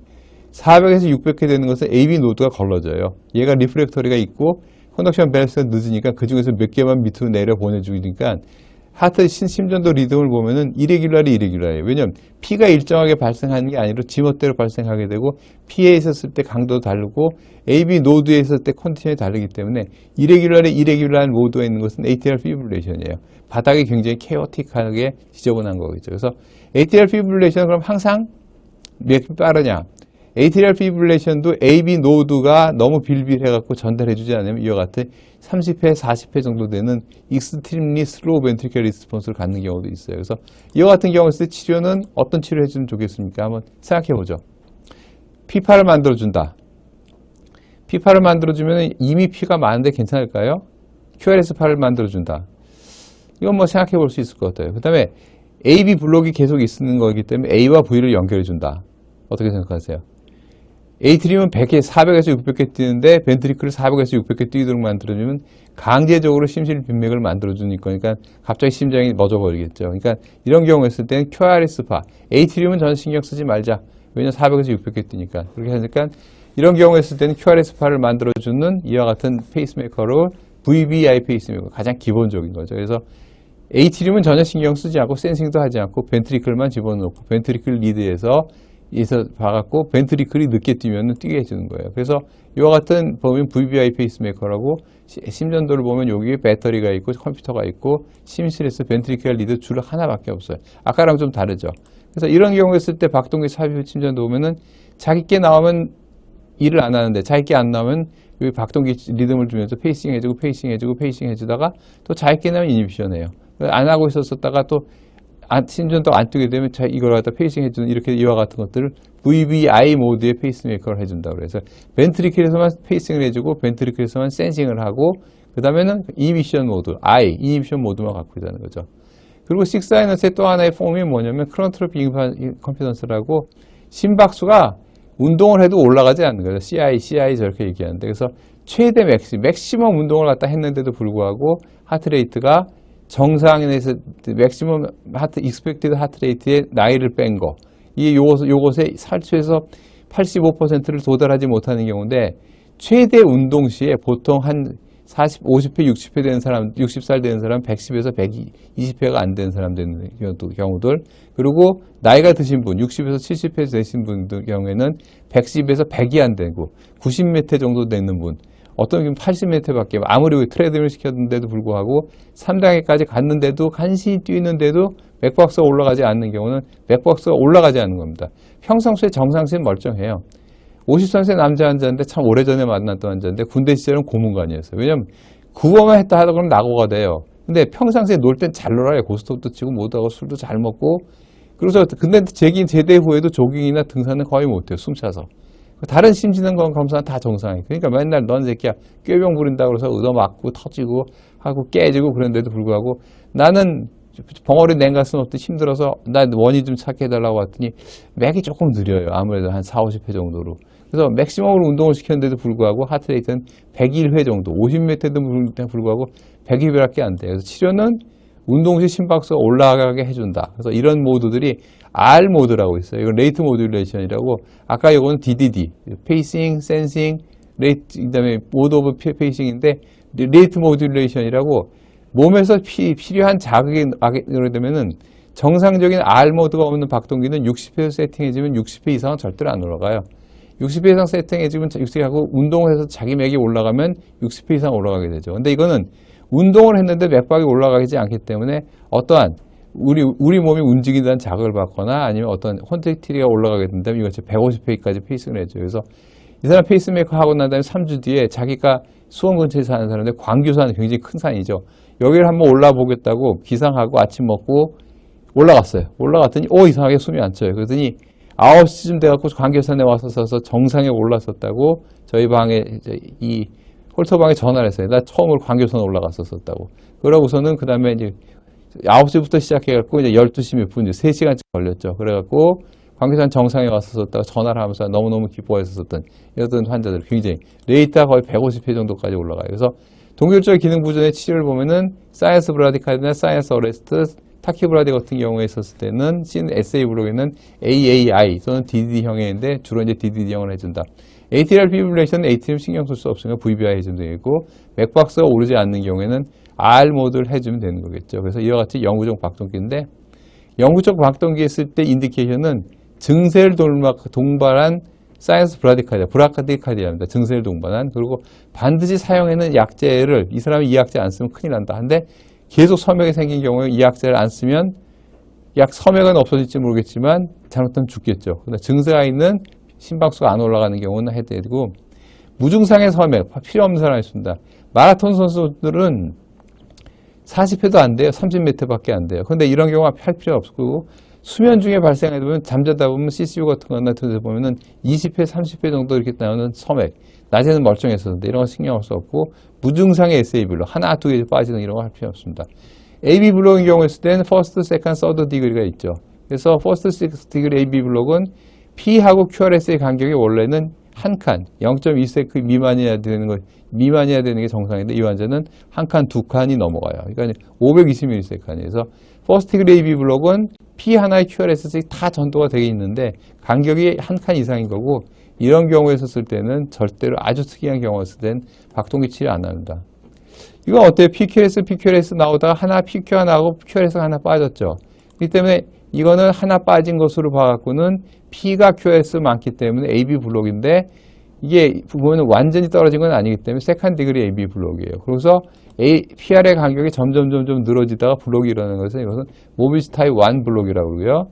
400에서 600K 되는 것은 AB 노드가 걸러져요. 얘가 리프렉터리가 있고 컨덕션 밸런스가 늦으니까 그 중에서 몇 개만 밑으로 내려 보내주니까 하트 심전도 리듬을 보면은 이레귤러예요. 왜냐면 P가 일정하게 발생하는 게 아니라 지멋대로 발생하게 되고 P에 있었을 때 강도도 다르고 AB 노드에 있었을 때 컨디션이 다르기 때문에 이레귤러한 모드에 있는 것은 ATR 피브릴레이션이에요. 바닥이 굉장히 케오틱하게 지저분한 거겠죠. 그래서 ATR 피브릴레이션은 그럼 항상 몇 배 빠르냐? ATR 피브릴레이션도 AB 노드가 너무 빌빌해갖고 전달해주지 않으면 이와 같은 30회, 40회 정도 되는 익스트림리 슬로우 벤트리클 리스폰스를 갖는 경우도 있어요. 그래서 이와 같은 경우에서 치료는 어떤 치료 해주면 좋겠습니까? 한번 생각해보죠. 피파를 만들어준다. 피파를 만들어주면 이미 피가 많은데 괜찮을까요? QRS 파를 만들어준다. 이건 뭐 생각해볼 수 있을 것 같아요. 그 다음에 AB 블록이 계속 있는 거기 때문에 A와 V를 연결해준다. 어떻게 생각하세요? 에이트리움은 100개, 400에서 600개 뛰는데 벤트리클을 400에서 600개 뛰도록 만들어주면 강제적으로 심실빈맥을 만들어주는 거니까 갑자기 심장이 멎어버리겠죠. 그러니까 이런 경우 있을 때는 QRS파, 에이트리움은 전혀 신경 쓰지 말자. 왜냐면 400에서 600개 뛰니까. 그렇게 하니까 이런 경우 있을 때는 QRS파를 만들어주는 이와 같은 페이스메이커로 VVI 페이스메이커 가장 기본적인 거죠. 그래서 에이트리움은 전혀 신경 쓰지 않고 센싱도 하지 않고 벤트리클만 집어넣고 벤트리클 리드에서 봐갖고 벤트리클이 늦게 뛰면 뛰게 해주는 거예요. 그래서 이와 같은 보면 VVI 페이스메이커라고 심전도를 보면 여기에 배터리가 있고 컴퓨터가 있고 심실에서 벤트리클 리드 줄 하나밖에 없어요. 아까랑 좀 다르죠. 그래서 이런 경우에 있을 때 박동기 삽입 심전도 보면은 자기께 나오면 일을 안 하는데 자기께 안 나오면 여기 박동기 리듬을 주면서 페이싱 해주다가 또 자기께 나오면 이니비션해요. 안 하고 있었다가 또 심전도 안 뜨게 되면 이걸 갖다 페이싱 해주는 이렇게 이와 같은 것들을 VVI 모드의 페이스메이커를 해준다고 그래서 벤트리클에서만 페이싱을 해주고 벤트리클에서만 센싱을 하고 그 다음에는 이니비션 모드, 이니비션 모드만 갖고 있다는 거죠. 그리고 식사이너스의 또 하나의 폼이 뭐냐면 크로노트로픽 컴피던스라고 심박수가 운동을 해도 올라가지 않는 거죠. CI 저렇게 얘기하는데 그래서 최대 맥시멈 운동을 갖다 했는데도 불구하고 하트레이트가 정상에서 맥시멈 익스펙티드 하트레이트의 나이를 뺀 거. 이게 요것에 살수에서 85%를 도달하지 못하는 경우인데 최대 운동 시에 보통 한 50회, 60회 되는 사람, 60살 되는 사람, 110에서 120회가 안 되는 사람 되는 경우들. 그리고 나이가 드신 분, 60에서 70회 되신 분들 경우에는 110에서 100이 안 되고 90m 정도 되는 분. 어떤 경우는 80m밖에 아무리 트레드밀 시켰는데도 불구하고 3단계까지 갔는데도 간신히 뛰는데도 맥박수가 올라가지 않는 경우는 맥박수가 올라가지 않는 겁니다. 평상시에 정상시는 멀쩡해요. 53세 남자 환자인데 참 오래전에 만났던 환자인데 군대 시절은 고문관이었어요. 왜냐면 그거만 했다 하다 그러면 낙오가 돼요. 근데 평상시에 놀 땐 잘 놀아요. 고스톱도 치고 못하고 술도 잘 먹고. 그래서 근데 제대 후에도 조깅이나 등산은 거의 못해요. 숨차서. 다른 심진건 검사는 다 정상이에요. 그러니까 맨날 넌 새끼야 꾀병 부린다고 그래서 얻어맞고 터지고 하고 깨지고 그런데도 불구하고 나는 벙어리 냉가슴 없듯 힘들어서 나 원인 좀 찾게 해달라고 했더니 맥이 조금 느려요. 아무래도 한 4, 50회 정도로. 그래서 맥시멈으로 운동을 시켰는데도 불구하고 하트레이트는 101회 정도, 50m에도 불구하고 102회밖에 안 돼요. 그래서 치료는 운동 시 심박수가 올라가게 해준다. 그래서 이런 모드들이 R 모드라고 있어요. 이건 레이트 모듈레이션이라고. 아까 이거는 DDD, 페이싱, 센싱, 레이트, 그다음에 모드 오브 페이싱인데 레이트 모듈레이션이라고 몸에서 필요한 자극이 나게 되면은 정상적인 R 모드가 없는 박동기는 60회 세팅해지면 60회 이상은 절대로 안 올라가요. 60회 이상 세팅해지면 60회 하고 운동을 해서 자기 맥이 올라가면 60회 이상 올라가게 되죠. 근데 이거는 운동을 했는데 맥박이 올라가지 않기 때문에 어떠한 우리 몸이 움직인다는 자극을 받거나 아니면 어떤 콘택티리가 올라가게 된다면 이것이 150회까지 페이스를 해줘요. 그래서 이 사람 페이스메이커 하고 난 다음에 3주 뒤에 자기가 수원 근처에 사는 사람인데 광교산은 굉장히 큰 산이죠. 여기를 한번 올라보겠다고 기상하고 아침 먹고 올라갔어요. 올라갔더니 이상하게 숨이 안 차요. 그러더니 9시쯤 돼갖고 광교산에 와서 서서 정상에 올랐었다고 저희 방에 이제 이 홀터방에 전화를 했어요. 나 처음으로 광교산 올라갔었다고. 그러고서는 그 다음에 이제 9시부터 시작해갖고 이제 12시 몇 분, 3시간쯤 걸렸죠. 그래갖고 광교산 정상에 왔었다가 전화를 하면서 너무너무 기뻐했었던 이런 환자들 굉장히 레이트가 거의 150회 정도까지 올라가요. 그래서 동결절 기능 부전의 치료를 보면은 사이언스 브라디카드나 사이언스 어레스트, 타키브라디 같은 경우에 있었을 때는 SA 블록에는 AAI 또는 DDD형인데 주로 이제 DDD형을 해준다. ATR 피브릴레이션은 ATM 신경 쓸 수 없으니까 VBI 해주면 되겠고 맥박수가 오르지 않는 경우에는 R 모드를 해주면 되는 거겠죠. 그래서 이와 같이 영구적 박동기인데 영구적 박동기 했을 때 인디케이션은 증세를 동반한 사이언스 브라디카디아입니다. 증세를 동반한. 그리고 반드시 사용하는 약제를 이 사람이 이 약제 안 쓰면 큰일 난다. 근데 계속 섬액이 생긴 경우에 이 약제를 안 쓰면 약 섬액은 없어질지 모르겠지만 잘못하면 죽겠죠. 근데 증세가 있는 심박수가 안 올라가는 경우는 해야 되고 무증상의 섬액 필요 없는 사람이 있습니다. 마라톤 선수들은 40회도 안 돼요. 30m밖에 안 돼요. 근데 이런 경우가 할 필요 없고 수면 중에 발생해 보면 잠자다 보면 CCU 같은 거나 등에서 보면은 20회, 30회 정도 이렇게 나오는 섬액. 낮에는 멀쩡했었는데 이런 거 신경할 수 없고 무증상의 SA 블록 하나 두 개 빠지는 이런 거 할 필요 없습니다. AB 블록인 경우에 있을 때는 퍼스트, 세컨드, 서드 디그리가 있죠. 그래서 퍼스트, 시크스 디그리 AB 블록은 P하고 QRS의 간격이 원래는 한 칸, 0.2세크 미만이어야 되는 게 정상인데 이 환자는 한 칸, 두 칸이 넘어가요. 그러니까 520ms의 칸이에요. 그래서 퍼스트 디그리 AB 블록은 P 하나의 QRS 다 전도가 되어 있는데 간격이 한 칸 이상인 거고 이런 경우에 있었을 때는 절대로 아주 특이한 경우였을 땐 박동기 치료 안 합니다. 이건 어때요? PQRS 나오다가 하나 PQ 하나 하고 QRS가 하나 빠졌죠. 그렇기 때문에 이거는 하나 빠진 것으로 봐갖고는 P가 QRS 많기 때문에 AB 블록인데 이게 보면 완전히 떨어진 건 아니기 때문에 세컨드 디그리 AB 블록이에요. 그래서 PR의 간격이 점점 늘어지다가 블록이 일어나는 것은 이것은 모비스 타입 1 블록이라고 그러고요.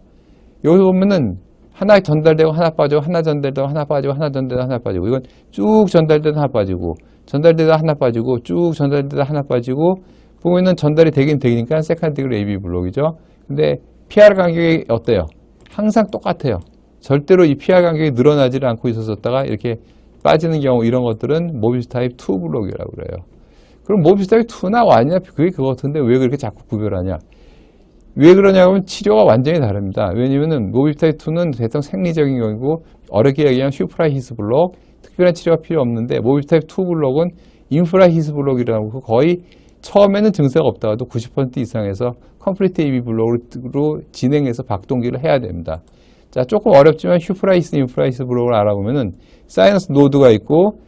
여기서 보면은 하나 전달되고 하나 빠지고 하나 전달되고 하나 빠지고 하나 전달되고 하나 빠지고 이건 쭉 전달되다 하나 빠지고 전달되다 하나 빠지고 쭉 전달되다 하나 빠지고 보면은 전달이 되긴 되니까 세컨드 디그리 AB 블록이죠. 근데 PR 간격이 어때요? 항상 똑같아요. 절대로 이 PR 간격이 늘어나지를 않고 있었다가 이렇게 빠지는 경우 이런 것들은 모비스 타입 2 블록이라고 그래요. 그럼 모비스 타입 2나 1이냐 그게 그거 같은데 왜 그렇게 자꾸 구별하냐? 왜 그러냐 하면 치료가 완전히 다릅니다. 왜냐면은 모비스 타입 2는 대충 생리적인 경우고 어렵게 얘기하면 슈프라히스 블록 특별한 치료가 필요 없는데 모비스 타입 2 블록은 인프라히스 블록이라고 거의 처음에는 증세가 없다가도 90% 이상에서 컴플리트 AB 블록으로 진행해서 박동기를 해야 됩니다. 자, 조금 어렵지만 슈프라히스, 인프라히스 블록을 알아보면은 사이너스 노드가 있고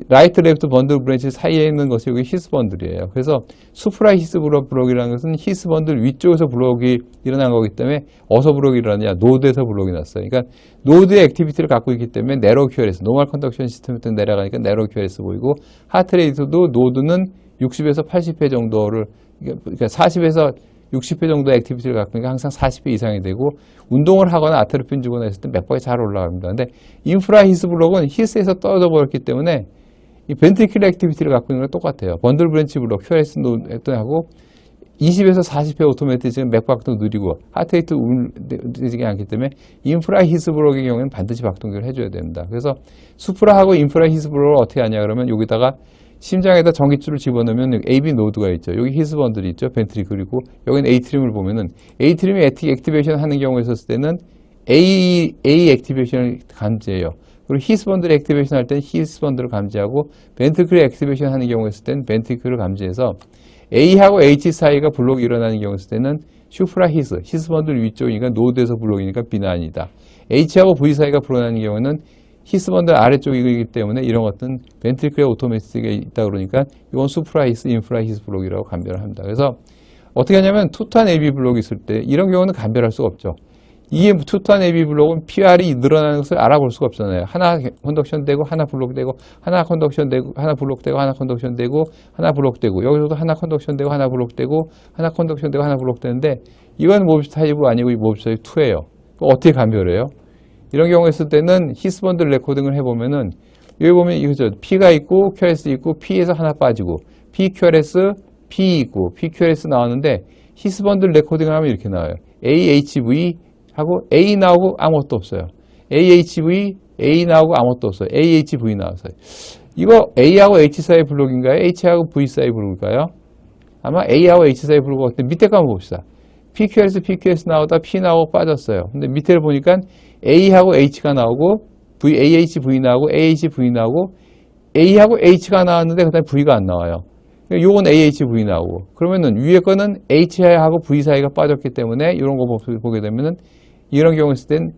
라이트, 레프트 번들 브랜치 사이에 있는 것이 여기 히스 번들이에요. 그래서 수프라히스 블록이라는 것은 히스 번들 위쪽에서 블록이 일어난 거기 때문에 어디서 블록이 일어나냐? 노드에서 블록이 났어요. 그러니까 노드의 액티비티를 갖고 있기 때문에 네로 QRS, 노멀 컨덕션 시스템부터 내려가니까 네로 QRS 보이고 하트레이트도 노드는 60에서 80회 정도를 그러니까 40에서 60회 정도의 액티비티를 갖고 있으니까 항상 40회 이상이 되고 운동을 하거나 아트로핀 주거나 했을 때 맥박이 잘 올라갑니다. 근데 인프라 히스 블록은 히스에서 떨어져 버렸기 때문에 이 벤트리큘러 액티비티를 갖고 있는 건 똑같아요. 번들 브랜치 블록, QRS 노드하고 20에서 40회 오토매틱 지금 맥박도 느리고 하트레이트 움직이지 않기 때문에 인프라 히스 블록의 경우에는 반드시 박동기를 해줘야 됩니다. 그래서 수프라하고 인프라 히스 블록을 어떻게 하냐 그러면 여기다가 심장에다 전기줄을 집어넣으면 AB 노드가 있죠. 여기 히스번들이 있죠. 벤트리 그리고 여기는 A트림을 보면은 A트림이 액티베이션 하는 경우에 있었을 때는 A 액티베이션을 감지해요. 그리고 히스번들 액티베이션 할 때는 히스번들을 감지하고 벤트리클 액티베이션 하는 경우에 있을 때는 벤트리클을 감지해서 A하고 H 사이가 블록이 일어나는 경우에 있을 때는 슈프라 히스번들 위쪽이니까 노드에서 블록이니까 비난이다. H하고 V 사이가 불어나는 경우는 히스번들 아래쪽이기 때문에 이런 것들은 벤트리클 오토매틱에 있다 그러니까 이건 수프라 히스, 인프라 히스 블록이라고 감별을 합니다. 그래서 어떻게 하냐면 투탄 AB 블록이 있을 때 이런 경우는 감별할 수가 없죠. 이게 투탄 AB 블록은 PR이 늘어나는 것을 알아볼 수가 없잖아요. 하나 컨덕션 되고 하나 블록 되고 하나 컨덕션 되고 하나 블록 되고 하나 컨덕션 되고 하나 블록 되고 여기서도 하나 컨덕션 되고 하나 블록 되고 하나 컨덕션 되고 하나 블록 되는데 이건 모비스 타입 아니고 모비스 타입 2예요. 어떻게 감별해요? 이런 경우에 있을 때는 히스번들 레코딩을 해보면은 여기 보면 이거죠. P가 있고 QRS 있고 P에서 하나 빠지고 P, QRS, P 있고 P, QRS 나왔는데 히스번들 레코딩을 하면 이렇게 나와요. AHV 하고 A 나오고 아무것도 없어요. AHV, A 나오고 아무것도 없어요. AHV 나왔어요. 이거 A하고 H 사이 블록인가요? H하고 V 사이 블록일까요? 아마 A하고 H 사이 블록 같은데 밑에 거 한번 봅시다. PQRS, PQRS 나오다 P 나오고 빠졌어요. 근데 밑에를 보니까 A하고 H가 나오고 AHV 나오고 AHV 나오고 A하고 H가 나왔는데 그 다음에 V가 안 나와요. 요건 AHV 나오고 그러면은 위에 거는 H하고 V 사이가 빠졌기 때문에 이런 거 보게 되면은 이런 경우 있을 땐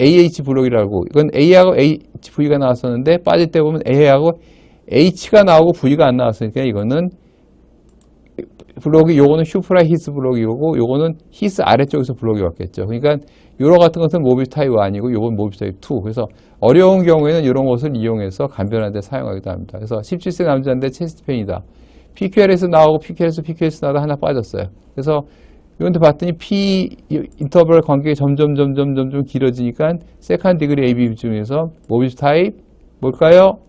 AH 블록이라고 이건 A하고 HV가 나왔었는데 빠질 때 보면 A하고 H가 나오고 V가 안 나왔으니까 이거는 블록이 요거는 슈프라 히스 블록이고 요거는 히스 아래쪽에서 블록이 왔겠죠. 그러니까 요런 같은 것은 모비스 타입 1이고 요건 모비스 타입 2. 그래서 어려운 경우에는 이런 것을 이용해서 감별하는 데 사용하기도 합니다. 그래서 17세 남자인데 체스트페인이다. PQRS 나오고 PQRS 나오다 하나 빠졌어요. 그래서 이런데 봤더니 P 인터벌 관계가 점점 길어지니까 세컨 디그리 AB 중에서 모비스 타입 뭘까요?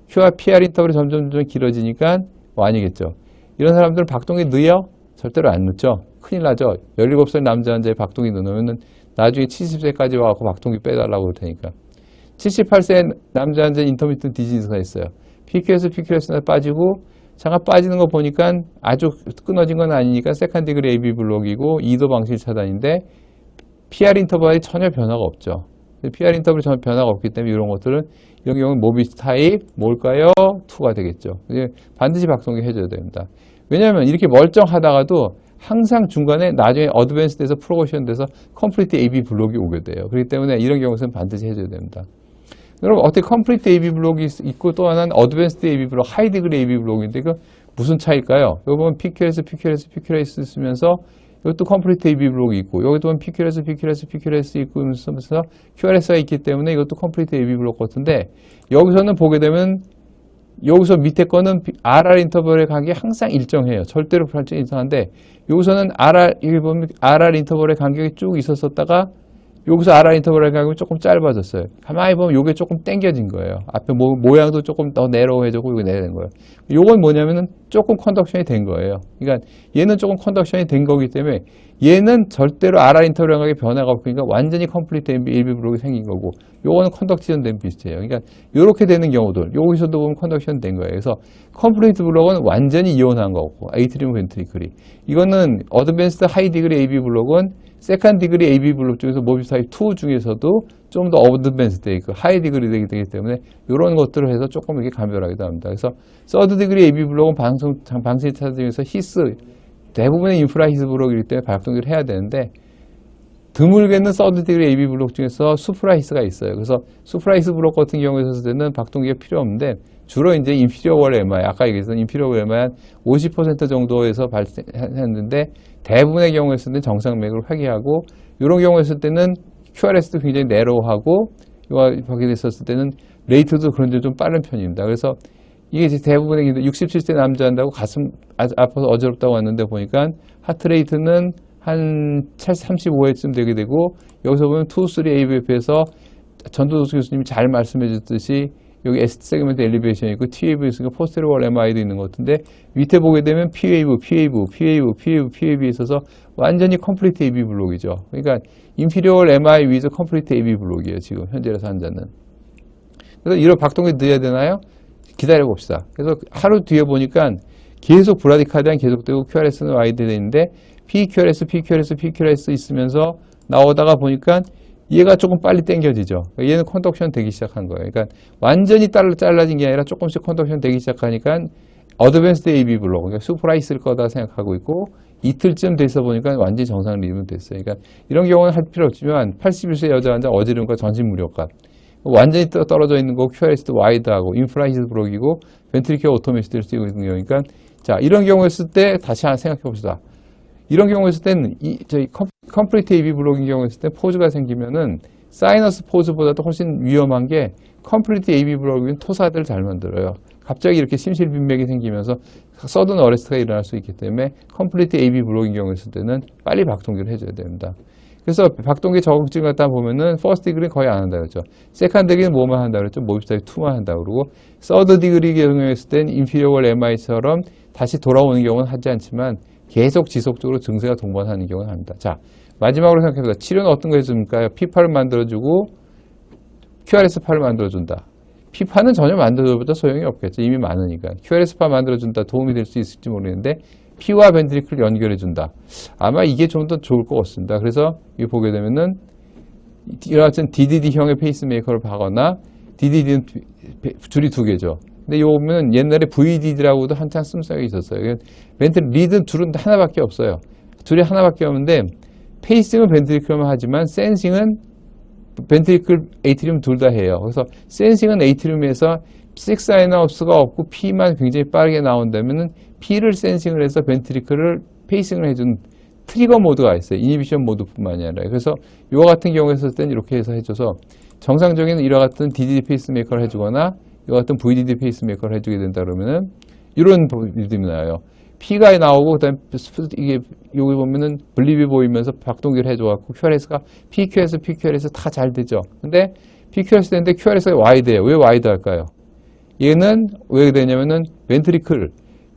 Q와 PR 인터벌이 점점 길어지니까 아니겠죠. 이런 사람들은 박동기 넣어요? 절대로 안 넣죠. 큰일 나죠. 17살 남자 환자의 박동기 넣으면 나중에 70세까지 와서 박동기 빼달라고 그럴 테니까. 78세 남자 환자 인터미턴트 디지즈가 있어요. PQRS나 빠지고 잠깐 빠지는 거 보니까 아주 끊어진 건 아니니까 세컨 디그리 AB 블록이고 2도 방실 차단인데 PR 인터벌이 전혀 변화가 없죠. PR 인터벌이 전혀 변화가 없기 때문에 이런 것들은 이런 경우는 모비스 타입 뭘까요? 2가 되겠죠. 반드시 박동기 해줘야 됩니다. 왜냐하면 이렇게 멀쩡하다가도 항상 중간에 나중에 어드밴스 돼서 프로모션 돼서 컴플리트 AB 블록이 오게 돼요. 그렇기 때문에 이런 경우는 반드시 해줘야 됩니다. 여러분 어떻게 컴플리트 AB 블록이 있고 또 하나는 어드밴스드 AB 블록, 하이 디그리 AB 블록인데 그 무슨 차이일까요? 여기 보면 PQRS 쓰면서 이것도 컴플리트 AB 블록이 있고 여기도 보면 PQRS 있고 쓰면서 QRS가 있기 때문에 이것도 컴플리트 AB 블록 같은데 여기서는 보게 되면 여기서 밑에 거는 RR 인터벌의 간격이 항상 일정해요. 절대로 불확실히 이상한데 여기서는 여기 보면 RR 인터벌의 간격이 쭉 있었다가 여기서 RR 인터벌의 간격이 조금 짧아졌어요. 가만히 보면 이게 조금 당겨진 거예요. 앞에 모양도 조금 더 내로워져고 이거 내려낸 거예요. 요건 뭐냐면은 조금 컨덕션이 된 거예요. 그러니까 얘는 조금 컨덕션이 된 거기 때문에 얘는 절대로 RR 인터벌의 간격이 변화가 없으니까 완전히 컴플리트 AB 블록이 생긴 거고 요거는 컨덕션 된 비슷해요. 그러니까 이렇게 되는 경우들 여기서도 보면 컨덕션 된 거예요. 그래서 컴플리트 블록은 완전히 이온한 거고 에이트리움 벤트리클이 이거는 어드밴스드 하이 디그리 AB 블록은 세컨 디그리 AB 블록 중에서 모비스 타입 2 중에서도 좀 더 어드밴스드 있고 하이 디그리 되기 때문에 이런 것들을 해서 조금 이렇게 감별하기도 합니다. 그래서 서드 디그리 AB 블록은 방식 차단 중에서 히스 대부분의 인프라 히스 블록이기 때문에 발동기를 해야 되는데 드물게는 서드 디그리 AB 블록 중에서 수프라 히스가 있어요. 그래서 수프라 히스 블록 같은 경우에 있어서는 박동기가 필요 없는데 주로 이제 인피리어 월 MI, 아까 얘기했던 인피리어 월 MI 한 50% 정도에서 발생했는데 대부분의 경우에 있을 때는 정상맥을 회귀하고 이런 경우에 있을 때는 QRS도 굉장히 내로우하고 거기에 있었을 때는 레이트도 그런데 좀 빠른 편입니다. 그래서 이게 이제 대부분의 67세 남자 한다고 가슴 아파서 어지럽다고 왔는데 보니까 하트 레이트는 한 35회쯤 되게 되고 여기서 보면 2, 3 AVF에서 전도수 교수님이 잘 말씀해 줬듯이 여기 S 세그먼트 엘리베이션이 있고 T-웨이브 있으니까 포스테리어 MI도 있는 것 같은데 밑에 보게 되면 P-웨이브, P-웨이브에 있어서 완전히 컴플리트 AB 블록이죠. 그러니까 인피리어 MI 위즈 컴플리트 AB 블록이에요. 지금 현재로서 한자는. 그래서 이런 박동기 넣어야 되나요? 기다려 봅시다. 그래서 하루 뒤에 보니까 계속 브라디카디안 계속되고 QRS는 와이드 되는데 PQRS 있으면서 나오다가 보니까 얘가 조금 빨리 당겨지죠. 얘는 컨덕션 되기 시작한 거예요. 그러니까 완전히 잘라진 게 아니라 조금씩 컨덕션 되기 시작하니까 어드밴스드 AB 블록, 그러니까 슈퍼라 있을 거다 생각하고 있고 이틀쯤 돼서 보니까 완전히 정상 리듬 됐어요. 그러니까 이런 경우는 할 필요 없지만 81세 여자 환자 어지럼과 전신 무력감 완전히 떨어져 있는 거 QRS도 와이드하고 인플라이즈 블록이고 벤트리큐어 오토메시드를 쓰고 있는 경우니까 자 이런 경우였을 때 다시 하나 생각해 봅시다. 이런 경우였을 때는 저희 컴플리트 AB 블록인 경우였을 때 포즈가 생기면은 사이너스 포즈보다도 훨씬 위험한 게 컴플리트 AB 블록인 토사들을 잘 만들어요. 갑자기 이렇게 심실빈맥이 생기면서 서든 어레스트가 일어날 수 있기 때문에 컴플리트 AB 블록인 경우였을 때는 빨리 박동기를 해줘야 됩니다. 그래서 박동기 적응증 갖다 보면은 퍼스트 디그리는 거의 안 한다 그랬죠. 세컨드 디그리는 뭐만 한다 그랬죠. 모비스타일 2만 한다 그러고 서드 디그리 경우였을 땐 인피리어 MI처럼 다시 돌아오는 경우는 하지 않지만 계속 지속적으로 증세가 동반하는 경우는 합니다. 자, 마지막으로 생각해보자. 치료는 어떤 거 해줍니까? P8을 만들어주고 QRS8을 만들어준다. P8은 전혀 만들어줘도 소용이 없겠죠. 이미 많으니까. QRS8 만들어준다. 도움이 될 수 있을지 모르겠는데 P와 벤트리클을 연결해준다. 아마 이게 좀 더 좋을 것 같습니다. 그래서 이거 보게 되면은 이와 같은 DDD형의 페이스메이커를 박거나 DDD는 줄이 두 개죠. 근데 요 보면 옛날에 VDD라고도 한참 쓴성이 있었어요. 벤트리 리드 줄은 하나밖에 없어요. 줄이 하나밖에 없는데 페이싱은 벤트리클만 하지만 센싱은 벤트리클, 에이트리움 둘 다 해요. 그래서 센싱은 에이트리움에서 6사이너스가 없고 P만 굉장히 빠르게 나온다면은 P를 센싱을 해서 벤트리클을 페이싱을 해준 트리거 모드가 있어요. 이니비션 모드뿐만이 아니라. 그래서 이와 같은 경우에 있을 때는 이렇게 해서 해줘서 정상적인 이와 같은 DDD 페이스메이커를 해주거나 이와 같은 VDD 페이스메이커를 해주게 된다 그러면은 이런 리듬이 나와요. P가 나오고 그다음에 이게 여기 보면은 블립이 보이면서 박동기를 해줘갖고 QRS가 PQS 다 잘 되죠. 근데 PQS 되는데 QRS가 와이드예요. 왜 와이드 할까요? 얘는 왜 되냐면은 벤트리클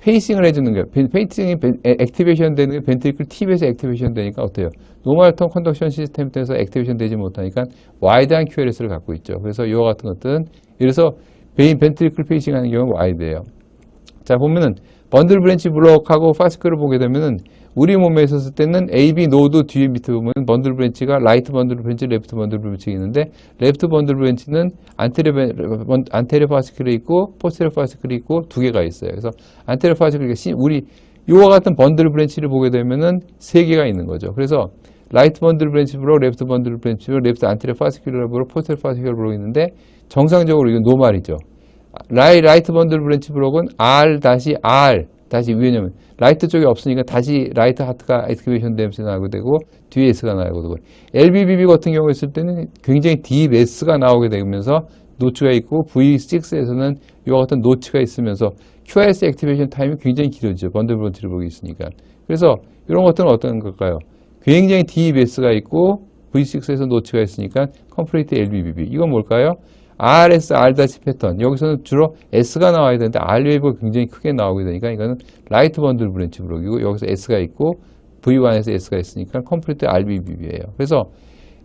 페이싱을 해주는 거예요. 페이싱이 액티베이션 되는 게 벤트리클 팁에서 액티베이션 되니까 어때요? 노멀 턴 컨덕션 시스템에서 액티베이션 되지 못하니까 와이드한 QRS를 갖고 있죠. 그래서 이와 같은 것들은 그래서 벤트리클 페이싱 하는 경우는 와이드예요. 자 보면은 번들 브랜치 블록하고 파스크를 보게 되면은 우리 몸에 있었을 때는 AB 노드 뒤에 밑에 보면 번들 브랜치가 라이트 번들 브랜치, 레프트 번들 브랜치가 있는데 레프트 번들 브랜치는 안테리어 파스클이 있고 포스테리어 파스클이 있고 두 개가 있어요. 그래서 안테리어 파스클이 우리 이와 같은 번들 브랜치를 보게 되면은 세 개가 있는 거죠. 그래서 라이트 번들 브랜치 블록, 레프트 번들 브랜치 블록, 레프트 안테리어 파스클 블록, 포스테리어 파스클 블록이 있는데 정상적으로 이건 노말이죠. 라이트 번들 브랜치 블록은 R 왜냐면 라이트 쪽에 없으니까 다시 라이트 하트가 액티베이션 되면서 나오게 되고 뒤에 S가 나오게 되고 LBBB 같은 경우에 있을 때는 굉장히 딥 S가 나오게 되면서 노치가 있고 V6에서는 이와 같은 노치가 있으면서 QRS 액티베이션 타임이 굉장히 길어지죠. 번들 브랜치 블록이 있으니까. 그래서 이런 것들은 어떤 걸까요? 굉장히 딥 S가 있고 V6에서 노치가 있으니까 컴플리트 LBBB. 이건 뭘까요? RS, R- 패턴. 여기서는 주로 S가 나와야 되는데 R 웨이브가 굉장히 크게 나오게 되니까 이거는 라이트 번들 브랜치 블록이고 여기서 S가 있고 V1에서 S가 있으니까 컴플리트 RBBB예요. 그래서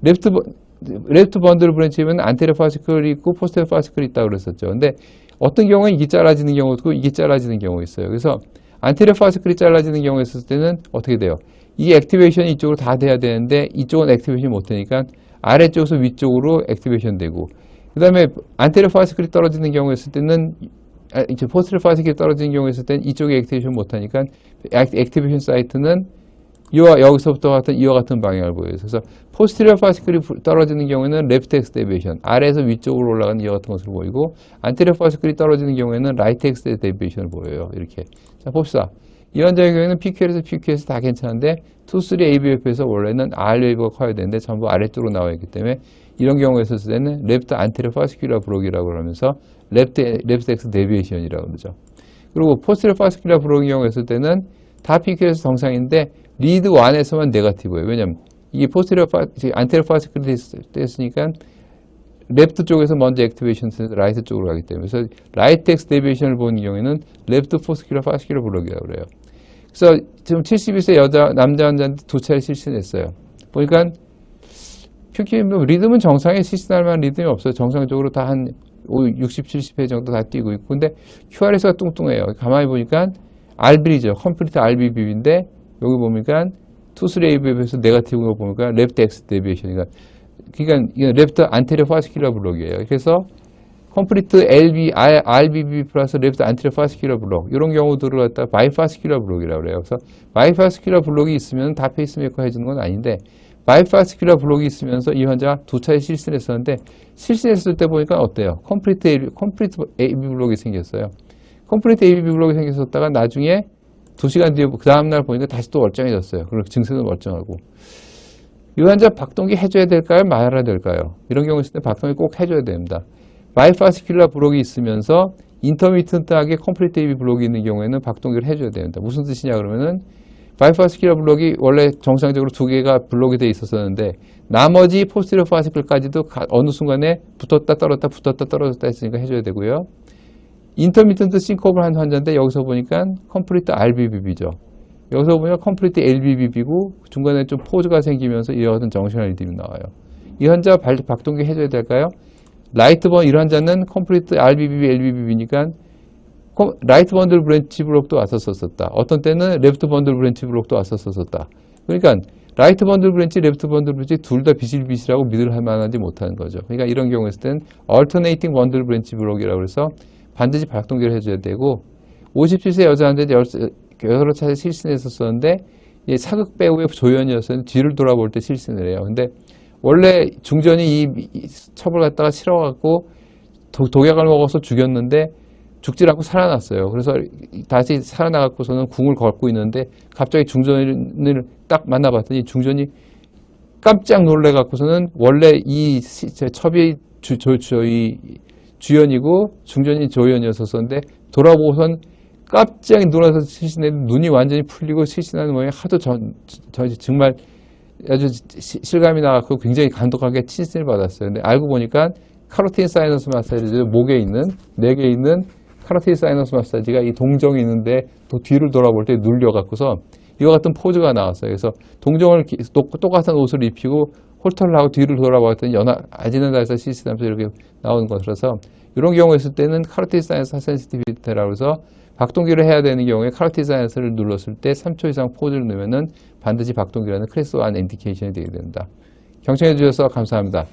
레프트 번들 브랜치면 안테리어 파스클이 있고 포스테리어 파스클이 있다고 그랬었죠. 근데 어떤 경우는 이게 잘라지는 경우도 있고 이게 잘라지는 경우가 있어요. 그래서 안테리어 파스클이 잘라지는 경우가 있었을 때는 어떻게 돼요? 이 액티베이션이 이쪽으로 다 돼야 되는데 이쪽은 액티베이션이 못 되니까 아래쪽에서 위쪽으로 액티베이션 되고 그 다음에 안테리어 파스클이 떨어지는 경우였을 때는 이제 포스테리어 파스클이 떨어지는 경우였을 때는 이쪽에 액티베이션 못하니까 액티베이션 사이트는 여기서부터 같은 이와 같은 방향을 보여요. 그래서 포스테리어 파스클이 떨어지는 경우에는 레프트 엑스 데비에이션 아래에서 위쪽으로 올라가는 이와 같은 것을 보이고 안테리어 파스클이 떨어지는 경우에는 라이트 엑스 데비에이션을 보여요. 이렇게. 자 봅시다. 이 환자의 경우에는 PQS 다 괜찮은데 2, 3 ABF에서 원래는 R 웨이브가 커야 되는데 전부 아래쪽으로 나와 있기 때문에 이런 경우에 있었을 때는 레프트 안테리어 파스큘라 브록이라고 그러면서 레프트 엑스 데비에이션이라고 그러죠. 그리고 포스테리어 파스큘라 브록인 경우에 있을 때는 다 PQS 정상인데 리드 1에서만 네거티브예요. 왜냐면 이게 안테리어 파스큘이 됐으니까 레프트 쪽에서 먼저 액티베이션 돼서 라이트 쪽으로 가기 때문에 그래서 라이트 엑스 데비에이션을 보는 경우에는 레프트 포스큘러 파스큘러 블록이라고 그래요. 그래서 지금 72세 남자 환자한테 2차례 실신했어요. 보니까 리듬은 정상에 실신할 만한 리듬이 없어요. 정상적으로 다 한 60, 70회 정도 다 뛰고 있고 근데 QRS가 뚱뚱해요. 가만히 보니까 RB죠. 컴플리트 RBB인데 여기 보니까 투스레이브에서 네거티브로 보니까 레프트 엑스 데비에이션이니까 그러니까 레프트 안테리어 파스큘러 블록이에요. 그래서 컴플리트 RBB 플러스 레프트 안테리어 파스큘러 블록 이런 경우들을 갖다가 바이파스큘러 블록이라고 그래요. 그래서 바이파스큘러 블록이 있으면 다 페이스메이커 해주는 건 아닌데 바이파스큘러 블록이 있으면서 이 환자가 2차례 실신을 했었는데 실신했을 때 보니까 어때요? 컴플리트 AB 블록이 생겼어요. 컴플리트 AB 블록이 생겼었다가 나중에 2시간 뒤에 그 다음날 보니까 다시 또 멀쩡해졌어요. 그리고 증세도 멀쩡하고 이 환자 박동기 해줘야 될까요? 말아야 될까요? 이런 경우 있을 때 박동기 꼭 해줘야 됩니다. 바이파스큘러 블록이 있으면서 인터미턴트하게 컴플리트 AB 블록이 있는 경우에는 박동기를 해줘야 됩니다. 무슨 뜻이냐 그러면은 바이파스큘러 블록이 원래 정상적으로 2개가 블록이 돼 있었었는데 나머지 포스티리어 파스클까지도 어느 순간에 붙었다 떨어졌다 붙었다 떨어졌다 했으니까 해줘야 되고요. 인터미턴트 싱코브를 한 환자인데 여기서 보니까 컴플리트 RBBB죠. 여기서 보면 컴플리트 LBBB고 중간에 좀 포즈가 생기면서 이와 같은 정신할 리듬이 나와요. 이 환자 박동기 해줘야 될까요? 이런 환자는 컴플리트 RBBB, LBBB니까 라이트 번들 브랜치 블록도 왔었었다. 어떤 때는 레프트 번들 브랜치 블록도 왔었었다. 그러니까 라이트 번들 브랜치, 레프트 번들 브랜치 둘 다 비실비실하고 믿을 만하지 못하는 거죠. 그러니까 이런 경우였을 때는 얼터네이팅 번들 브랜치 블록이라고 해서 반드시 박동기를 해줘야 되고 57세 여자한테 여러 차례 실신했었었는데 사극 배우의 조연이었었는데 뒤를 돌아볼 때 실신을 해요. 근데 원래 중전이 이 첩을 갖다가 실어갖고 독약을 먹어서 죽였는데 죽질 않고 살아났어요. 그래서 다시 살아나갖고서는 궁을 걷고 있는데 갑자기 중전을 딱 만나봤더니 중전이 깜짝 놀래갖고서는 원래 이 첩이 주연이고 중전이 조연이었었는데 돌아보고선 깜짝 놀라서 실신했는데 눈이 완전히 풀리고 실신하는 모양이 하도 정말 아주 실감이 나갖고 굉장히 감독하게 칭찬을 받았어요. 근데 알고 보니까 카로틴 사이너스 마사지 목에 있는 4개 있는 카로틴 사이너스 마사지가 이 동정이 있는데 또 뒤를 돌아볼 때 눌려갖고서 이와 같은 포즈가 나왔어요. 그래서 동정을 똑같은 옷을 입히고 홀터를 하고 뒤를 돌아봤더니 아지는달에서 실신하면서 이렇게 나오는 것이라서 이런 경우에 있을 때는 카로틴 사이너스 센시티비티라고 해서 박동기를 해야 되는 경우에 카로틴 사이너스를 눌렀을 때 3초 이상 포즈를 넣으면은 반드시 박동기라는 클래스 1 인디케이션이 되게 됩니다. 경청해 주셔서 감사합니다.